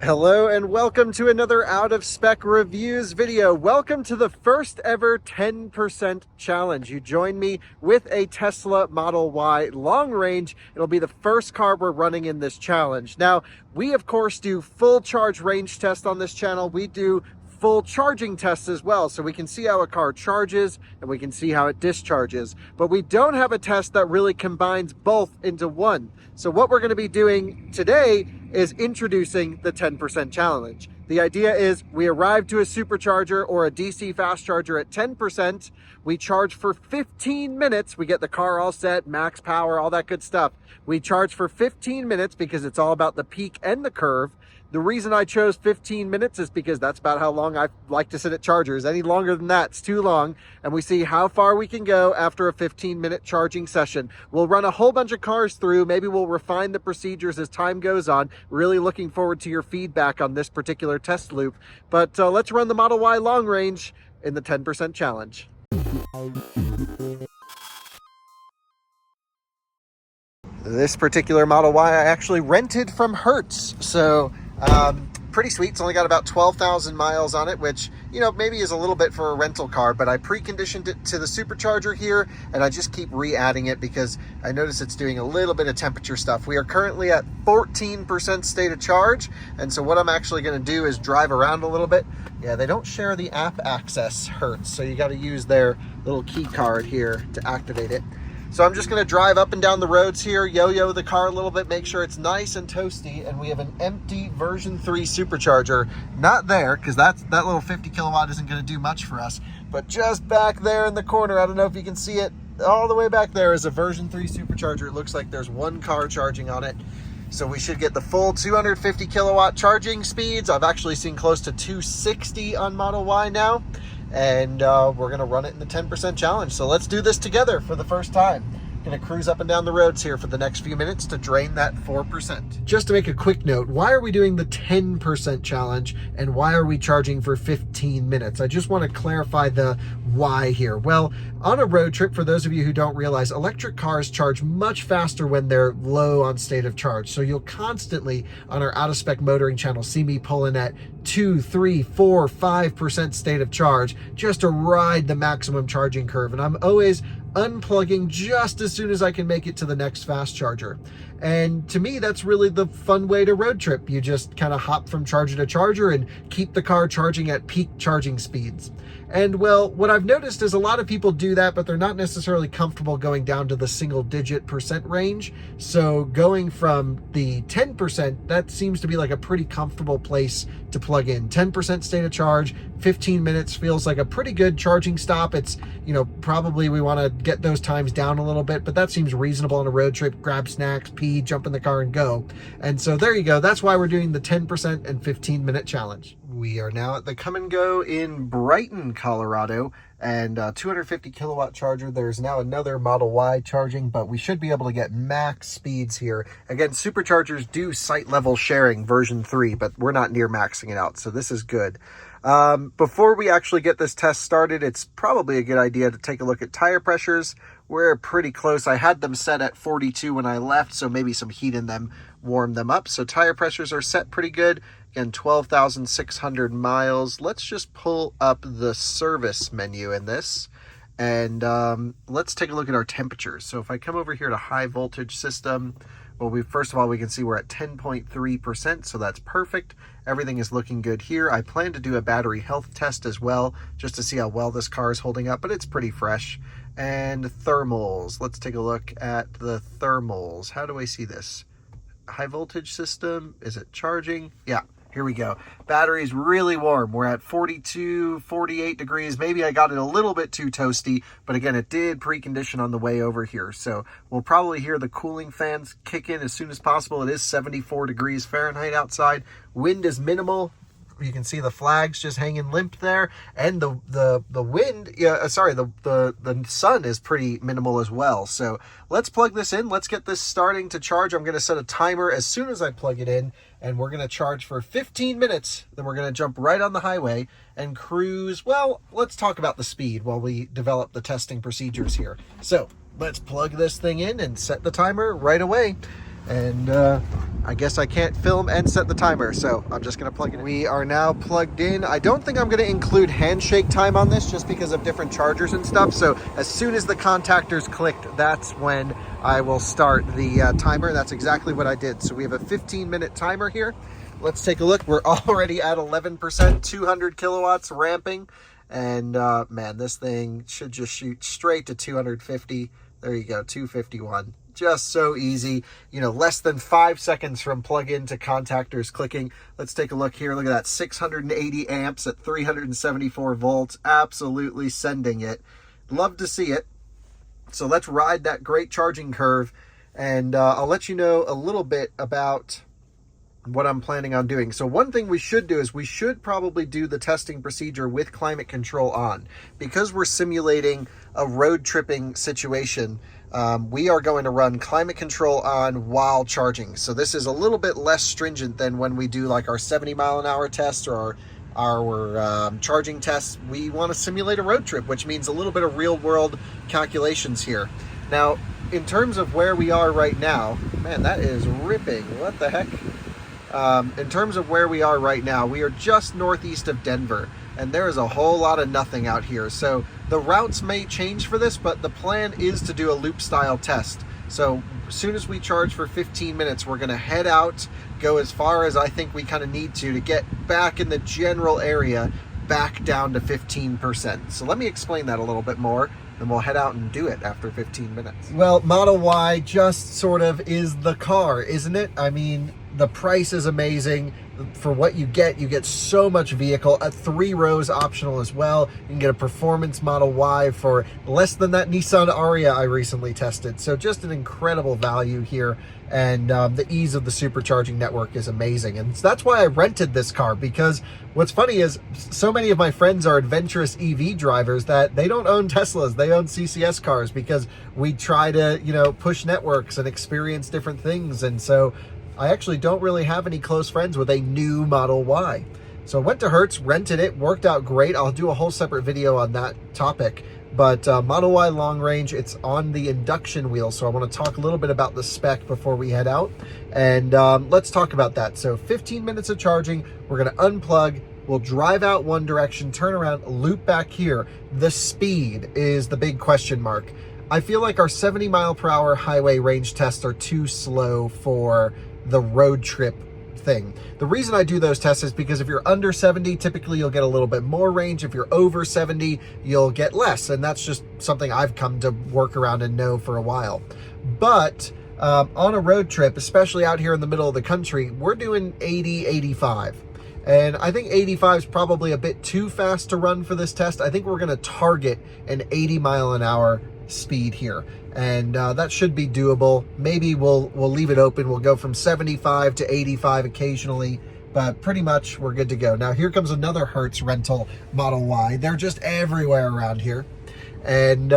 Hello and welcome to another Out of Spec Reviews video. Welcome to the first ever 10% challenge. You join me with a Tesla Model Y long range. It'll be the first car we're running in this challenge. Now, we of course do full charge range test on this channel. We do full charging tests as well, so we can see how a car charges and we can see how it discharges. But we don't have a test that really combines both into one. So what we're going to be doing today is introducing the 10% challenge. The idea is we arrive to a supercharger or a DC fast charger at 10%. We charge for 15 minutes. We get the car all set, max power, all that good stuff. We charge for 15 minutes because it's all about the peak and the curve. The reason I chose 15 minutes is because that's about how long I like to sit at chargers. Any longer than that, it's too long. And we see how far we can go after a 15-minute charging session. We'll run a whole bunch of cars through. Maybe we'll refine the procedures as time goes on. Really looking forward to your feedback on this particular test loop. But let's run the Model Y long range in the 10% challenge. This particular Model Y I actually rented from Hertz. So pretty sweet. It's only got about 12,000 miles on it, which, you know, maybe is a little bit for a rental car, but I preconditioned it to the supercharger here, and I just keep re-adding it because I notice it's doing a little bit of temperature stuff. We are currently at 14% state of charge, and so what I'm actually going to do is drive around a little bit. Yeah, they don't share the app access, Hertz, so you got to use their little key card here to activate it. So I'm just going to drive up and down the roads here, yo-yo the car a little bit, make sure it's nice and toasty, and we have an empty version 3 supercharger. Not there, because that little 50 kilowatt isn't going to do much for us, but just back there in the corner, I don't know if you can see it, all the way back there is a version 3 supercharger. It looks like there's one car charging on it. So we should get the full 250 kilowatt charging speeds. I've actually seen close to 260 on Model Y now. And we're going to run it in the 10% challenge. So let's do this together for the first time. Going to cruise up and down the roads here for the next few minutes to drain that 4%. Just to make a quick note, why are we doing the 10% challenge and why are we charging for 15 minutes? I just want to clarify the why here. Well, on a road trip, for those of you who don't realize, electric cars charge much faster when they're low on state of charge. So you'll constantly on our out of spec motoring channel see me pulling at 2, 3, 4, 5% state of charge just to ride the maximum charging curve. And I'm always unplugging just as soon as I can make it to the next fast charger. And to me, that's really the fun way to road trip. You just kind of hop from charger to charger and keep the car charging at peak charging speeds. And well, what I've noticed is a lot of people do that, but they're not necessarily comfortable going down to the single-digit percent range. So going from the 10%, that seems to be like a pretty comfortable place to plug in. 10% state of charge, 15 minutes feels like a pretty good charging stop. It's, you know, probably we want to get those times down a little bit, but that seems reasonable on a road trip. Grab snacks, pee, jump in the car and go. And so there you go. That's why we're doing the 10% and 15-minute challenge. We are now at the Come and Go in Brighton, Colorado, and 250 kilowatt charger. There's now another Model Y charging, but we should be able to get max speeds here. Again, superchargers do site level sharing version 3, but we're not near maxing it out, so this is good. Before we actually get this test started, it's probably a good idea to take a look at tire pressures. We're pretty close. I had them set at 42 when I left, so maybe some heat in them warmed them up. So tire pressures are set pretty good. Again, 12,600 miles. Let's just pull up the service menu in this, and let's take a look at our temperatures. So if I come over here to high voltage system, well, first of all, we can see we're at 10.3%, so that's perfect. Everything is looking good here. I plan to do a battery health test as well, just to see how well this car is holding up, but it's pretty fresh. And thermals. Let's take a look at the thermals. How do I see this? High voltage system, is it charging? Yeah. Here we go. Battery's really warm. We're at 42, 48 degrees. Maybe I got it a little bit too toasty, but again, it did precondition on the way over here. So we'll probably hear the cooling fans kick in as soon as possible. It is 74 degrees Fahrenheit outside. Wind is minimal. You can see the flags just hanging limp there, and the wind, the sun is pretty minimal as well. So let's plug this in. Let's get this starting to charge. I'm going to set a timer as soon as I plug it in, and we're going to charge for 15 minutes. Then we're going to jump right on the highway and cruise. Well, let's talk about the speed while we develop the testing procedures here. So let's plug this thing in and set the timer right away. And I guess I can't film and set the timer, so I'm just gonna plug it in. We are now plugged in. I don't think I'm gonna include handshake time on this just because of different chargers and stuff. So as soon as the contactors clicked, that's when I will start the timer. That's exactly what I did. So we have a 15-minute timer here. Let's take a look. We're already at 11%, 200 kilowatts ramping. And man, this thing should just shoot straight to 250. There you go, 251. Just so easy, you know, less than 5 seconds from plug-in to contactors clicking. Let's take a look here. Look at that, 680 amps at 374 volts. Absolutely sending it. Love to see it. So let's ride that great charging curve, and I'll let you know a little bit about what I'm planning on doing. So one thing we should do is we should probably do the testing procedure with climate control on. Because we're simulating a road tripping situation, we are going to run climate control on while charging. So this is a little bit less stringent than when we do like our 70 mile an hour tests or our charging tests. We want to simulate a road trip, which means a little bit of real world calculations here. Now, in terms of where we are right now, man, that is ripping. What the heck? In terms of where we are right now, we are just northeast of Denver, and there is a whole lot of nothing out here. So the routes may change for this, but the plan is to do a loop style test. So as soon as we charge for 15 minutes, we're going to head out, go as far as I think we kind of need to get back in the general area, back down to 15%. So let me explain that a little bit more, and we'll head out and do it after 15 minutes. Well, Model Y just sort of is the car, isn't it? I mean, the price is amazing. For what you get so much vehicle. 3 rows optional as well. You can get a performance Model Y for less than that Nissan Ariya I recently tested. So just an incredible value here. And the ease of the supercharging network is amazing. And that's why I rented this car, because what's funny is so many of my friends are adventurous EV drivers that they don't own Teslas. They own CCS cars because we try to, you know, push networks and experience different things. And so I actually don't really have any close friends with a new Model Y. So I went to Hertz, rented it, worked out great. I'll do a whole separate video on that topic. But Model Y long range, it's on the induction wheel. So I want to talk a little bit about the spec before we head out. And let's talk about that. So 15 minutes of charging, we're going to unplug. We'll drive out one direction, turn around, loop back here. The speed is the big question mark. I feel like our 70 mile per hour highway range tests are too slow for the road trip thing. The reason I do those tests is because if you're under 70, typically you'll get a little bit more range. If you're over 70, you'll get less. And that's just something I've come to work around and know for a while. But on a road trip, especially out here in the middle of the country, we're doing 80, 85. And I think 85 is probably a bit too fast to run for this test. I think we're going to target an 80 mile an hour speed here, and that should be doable. Maybe we'll leave it open. We'll go from 75 to 85 occasionally, but pretty much we're good to go. Now here comes another Hertz rental Model Y. They're just everywhere around here. And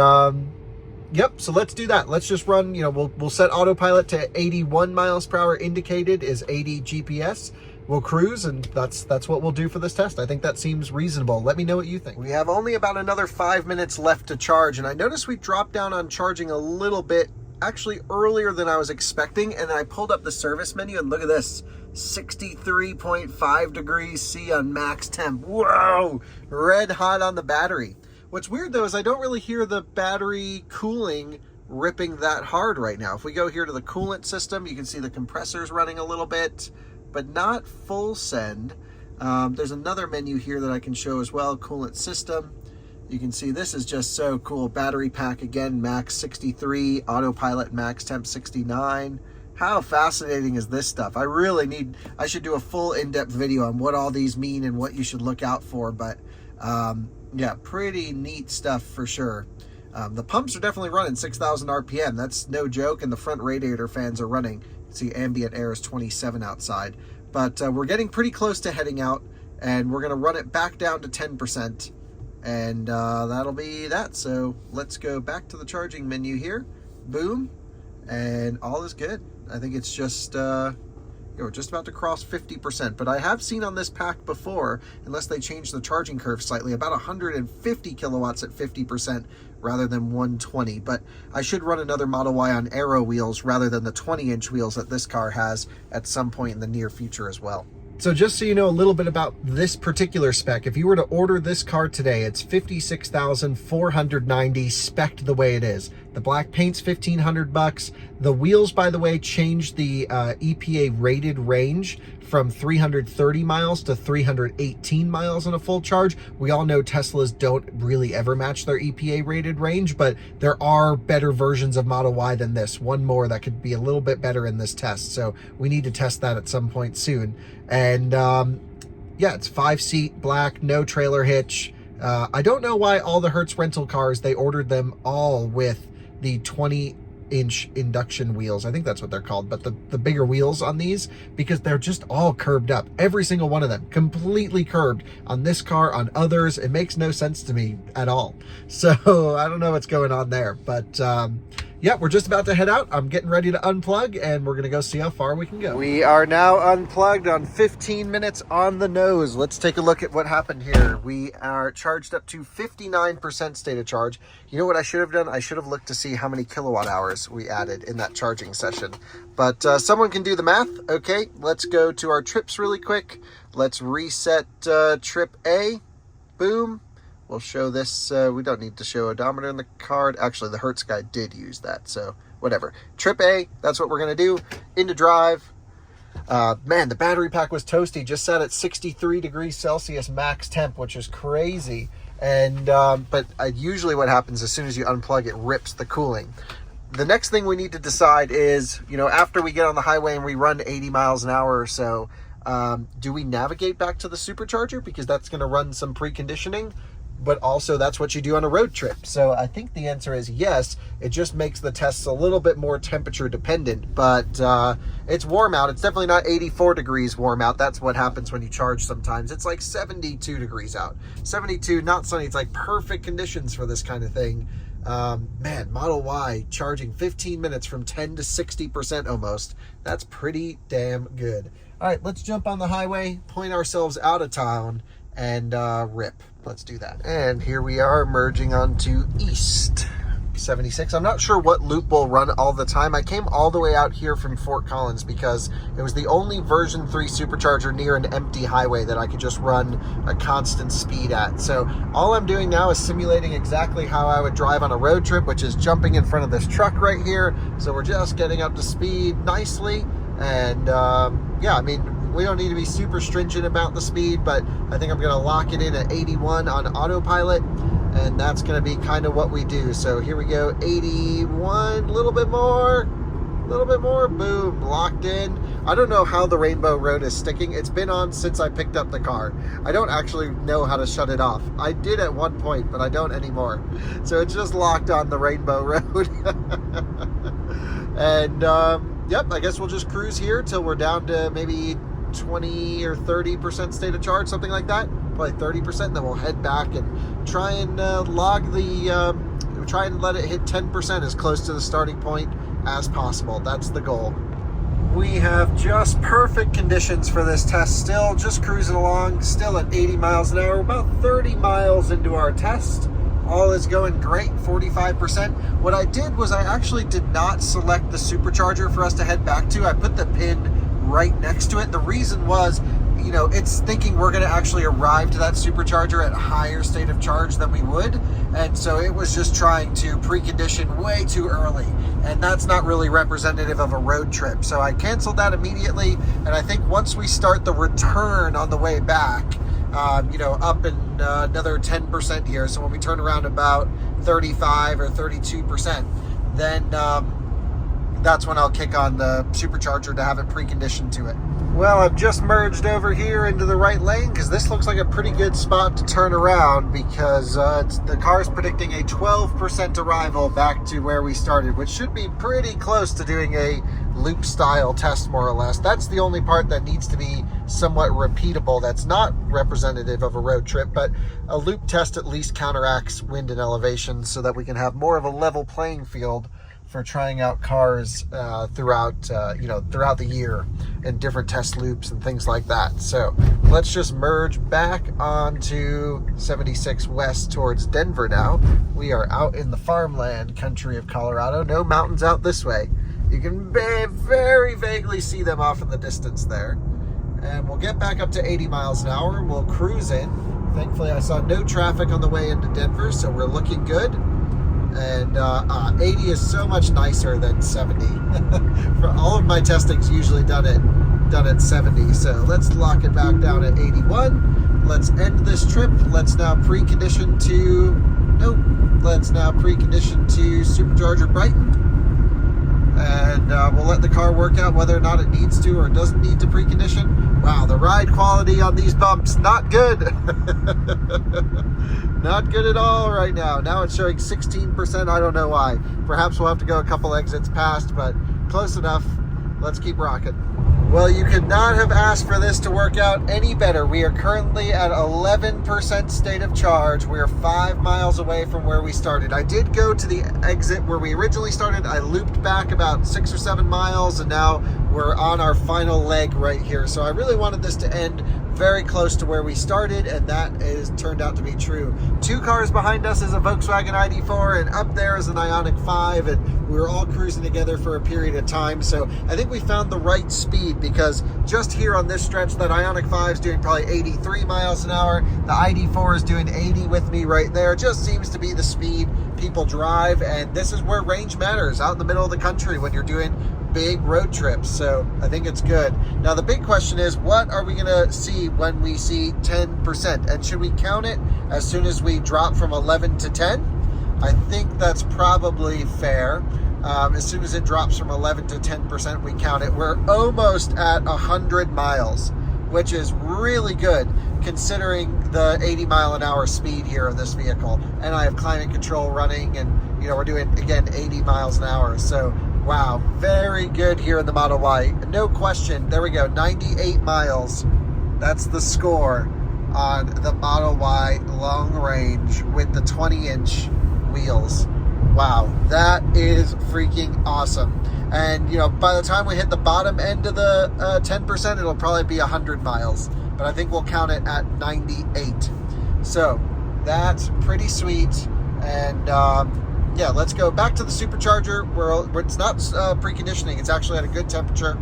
yep, so let's do that. Let's just run, you know, we'll set autopilot to 81 miles per hour. Indicated is 80 GPS. We'll cruise, and that's what we'll do for this test. I think that seems reasonable. Let me know what you think. We have only about another 5 minutes left to charge, and I noticed we dropped down on charging a little bit, actually earlier than I was expecting, and I pulled up the service menu, and look at this, 63.5 degrees C on max temp. Whoa, red hot on the battery. What's weird though is I don't really hear the battery cooling ripping that hard right now. If we go here to the coolant system, you can see the compressors running a little bit, but not full send. There's another menu here that I can show as well, coolant system. You can see this is just so cool. Battery pack again, max 63, autopilot max temp 69. How fascinating is this stuff? I should do a full in-depth video on what all these mean and what you should look out for, but yeah, pretty neat stuff for sure. The pumps are definitely running 6,000 RPM. That's no joke, and the front radiator fans are running. See, ambient air is 27 outside, but we're getting pretty close to heading out, and we're going to run it back down to 10%, and that'll be that. So let's go back to the charging menu here. Boom, and all is good. I think it's just we're just about to cross 50%, but I have seen on this pack before, unless they change the charging curve slightly, about 150 kilowatts at 50% rather than 120. But I should run another Model Y on aero wheels rather than the 20-inch wheels that this car has at some point in the near future as well. So just so you know a little bit about this particular spec, if you were to order this car today, it's $56,490 spec'd the way it is. The black paint's $1,500. The wheels, by the way, changed the EPA rated range from 330 miles to 318 miles on a full charge. We all know Teslas don't really ever match their EPA rated range, but there are better versions of Model Y than this. One more that could be a little bit better in this test. So we need to test that at some point soon. And yeah, it's 5-seat, black, no trailer hitch. I don't know why all the Hertz rental cars, they ordered them all with the 20-inch induction wheels. I think that's what they're called, but the bigger wheels on these, because they're just all curbed up. Every single one of them completely curbed on this car, on others. It makes no sense to me at all. So I don't know what's going on there, but yeah, we're just about to head out. I'm getting ready to unplug, and we're gonna go see how far we can go. We are now unplugged on 15 minutes on the nose. Let's take a look at what happened here. We are charged up to 59% state of charge. You know what I should have done? I should have looked to see how many kilowatt hours we added in that charging session. But someone can do the math. Okay, let's go to our trips really quick. Let's reset trip A. Boom. We'll show this, we don't need to show odometer in the card. Actually, the Hertz guy did use that, so whatever. Trip A, that's what we're gonna do. Into drive. Man, the battery pack was toasty. Just sat at 63 degrees Celsius max temp, which is crazy. And but usually what happens as soon as you unplug, it rips the cooling. The next thing we need to decide is, you know, after we get on the highway and we run 80 miles an hour or so, do we navigate back to the supercharger? Because that's gonna run some preconditioning. But also that's what you do on a road trip. So I think the answer is yes. It just makes the tests a little bit more temperature dependent, but it's warm out. It's definitely not 84 degrees warm out. That's what happens when you charge sometimes. It's like 72 degrees out. 72, not sunny. It's like perfect conditions for this kind of thing. Man, Model Y charging 15 minutes from 10 to 60% almost. That's pretty damn good. All right, let's jump on the highway, point ourselves out of town, and rip. Let's do that. And here we are merging onto East 76. I'm not sure what loop will run all the time. I came all the way out here from Fort Collins because it was the only version 3 supercharger near an empty highway that I could just run a constant speed at. So all I'm doing now is simulating exactly how I would drive on a road trip, which is jumping in front of this truck right here. So we're just getting up to speed nicely. And yeah, I mean, we don't need to be super stringent about the speed, but I think I'm going to lock it in at 81 on autopilot, and that's going to be kind of what we do. So here we go, 81, a little bit more, boom, locked in. I don't know how the Rainbow Road is sticking. It's been on since I picked up the car. I don't actually know how to shut it off. I did at one point, but I don't anymore. So it's just locked on the Rainbow Road. And yep, I guess we'll just cruise here till we're down to maybe 20 or 30% state of charge, something like that, probably 30%, and then we'll head back and try and try and let it hit 10% as close to the starting point as possible. That's the goal. We have just perfect conditions for this test still, just cruising along, still at 80 miles an hour, about 30 miles into our test. All is going great, 45%. What I did was I actually did not select the supercharger for us to head back to. I put the pin right next to it. The reason was, you know, it's thinking we're going to actually arrive to that supercharger at a higher state of charge than we would, and so it was just trying to precondition way too early, and that's not really representative of a road trip. So I canceled that immediately, and I think once we start the return on the way back, you know, up in another 10% here, so when we turn around about 35 or 32%, then that's when I'll kick on the supercharger to have it preconditioned to it. Well, I've just merged over here into the right lane because this looks like a pretty good spot to turn around, because the car's predicting a 12% arrival back to where we started, which should be pretty close to doing a loop style test, more or less. That's the only part that needs to be somewhat repeatable. That's not representative of a road trip, but a loop test at least counteracts wind and elevation so that we can have more of a level playing field for trying out cars throughout the year in different test loops and things like that. So let's just merge back onto 76 West towards Denver now. We are out in the farmland country of Colorado. No mountains out this way. You can very vaguely see them off in the distance there. And we'll get back up to 80 miles an hour and we'll cruise in. Thankfully, I saw no traffic on the way into Denver, so we're looking good. And 80 is so much nicer than 70. For all of my testing's usually done at 70. So let's lock it back down at 81. Let's end this trip. Let's now precondition to Supercharger Brighton. And we'll let the car work out whether or not it needs to or doesn't need to precondition. Wow, the ride quality on these bumps, not good. Not good at all right now. Now it's showing 16%. I don't know why. Perhaps we'll have to go a couple exits past, but close enough. Let's keep rocking. Well, you could not have asked for this to work out any better. We are currently at 11% state of charge. We are 5 miles away from where we started. I did go to the exit where we originally started. I looped back about 6 or 7 miles, and now we're on our final leg right here. So I really wanted this to end very close to where we started, and that is turned out to be true. 2 cars behind us is a Volkswagen ID4, and up there is an Ioniq 5, and we were all cruising together for a period of time. So I think we found the right speed, because just here on this stretch, that Ioniq 5 is doing probably 83 miles an hour. The ID4 is doing 80 with me right there. Just seems to be the speed people drive, and this is where range matters, out in the middle of the country when you're doing big road trips. So I think it's good. Now the big question is, what are we gonna see when we see 10%? And should we count it as soon as we drop from 11 to 10? I think that's probably fair. As soon as it drops from 11 to 10%, we count it. We're almost at 100 miles, which is really good considering the 80 mile an hour speed here of this vehicle. And I have climate control running, and we're doing, again, 80 miles an hour. So wow, very good here in the Model Y. No question. There we go, 98 miles. That's the score on the Model Y long range with the 20-inch wheels. Wow, that is freaking awesome. And, by the time we hit the bottom end of the 10%, it'll probably be 100 miles. But I think we'll count it at 98. So that's pretty sweet. And, yeah, let's go back to the supercharger where it's not preconditioning. It's actually at a good temperature.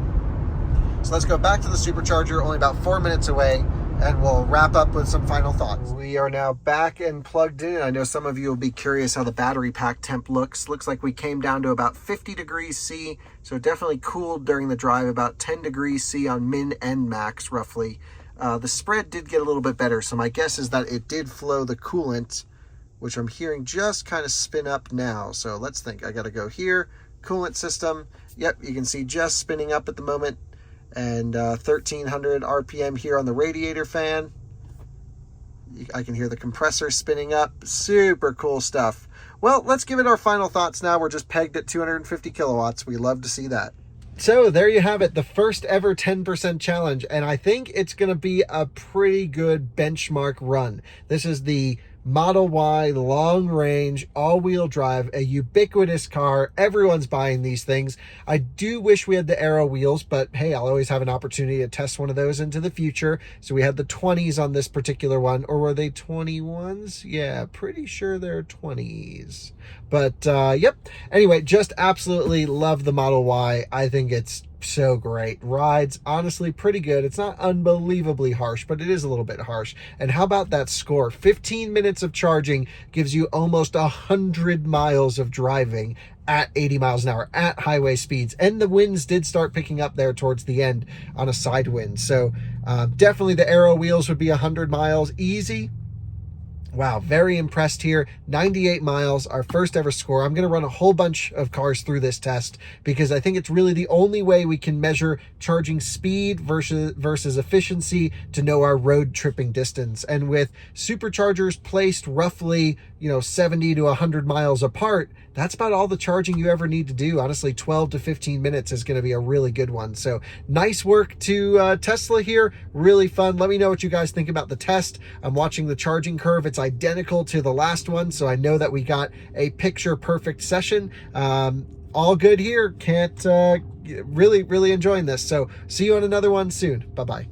So let's go back to the supercharger, only about 4 minutes away, and we'll wrap up with some final thoughts. We are now back and plugged in. I know some of you will be curious how the battery pack temp looks. Looks like we came down to about 50 degrees C, so definitely cooled during the drive, about 10 degrees C on min and max, roughly. The spread did get a little bit better, so my guess is that it did flow the coolant, which I'm hearing just kind of spin up now. So let's think. I got to go here. Coolant system. Yep, you can see just spinning up at the moment. And 1300 RPM here on the radiator fan. I can hear the compressor spinning up. Super cool stuff. Well, let's give it our final thoughts now. We're just pegged at 250 kilowatts. We love to see that. So there you have it, the first ever 10% challenge. And I think it's going to be a pretty good benchmark run. This is the Model Y long range all-wheel drive, a ubiquitous car. Everyone's buying these things. I do wish we had the Aero wheels, but hey, I'll always have an opportunity to test one of those into the future. So we had the 20s on this particular one, or were they 21s? Yeah, pretty sure they're 20s. But yep. Anyway, just absolutely love the Model Y. I think it's so great. Rides honestly pretty good. It's not unbelievably harsh, but it is a little bit harsh. And how about that score? 15 minutes of charging gives you almost 100 miles of driving at 80 miles an hour at highway speeds. And the winds did start picking up there towards the end on a side wind. So definitely the Aero wheels would be 100 miles easy. Wow, very impressed here. 98 miles, our first ever score. I'm going to run a whole bunch of cars through this test because I think it's really the only way we can measure charging speed versus efficiency to know our road tripping distance. And with superchargers placed roughly, 70 to 100 miles apart, that's about all the charging you ever need to do. Honestly, 12 to 15 minutes is going to be a really good one. So nice work to Tesla here. Really fun. Let me know what you guys think about the test. I'm watching the charging curve. It's identical to the last one, so I know that we got a picture perfect session. All good here. Can't really enjoying this. So see you on another one soon. Bye-bye.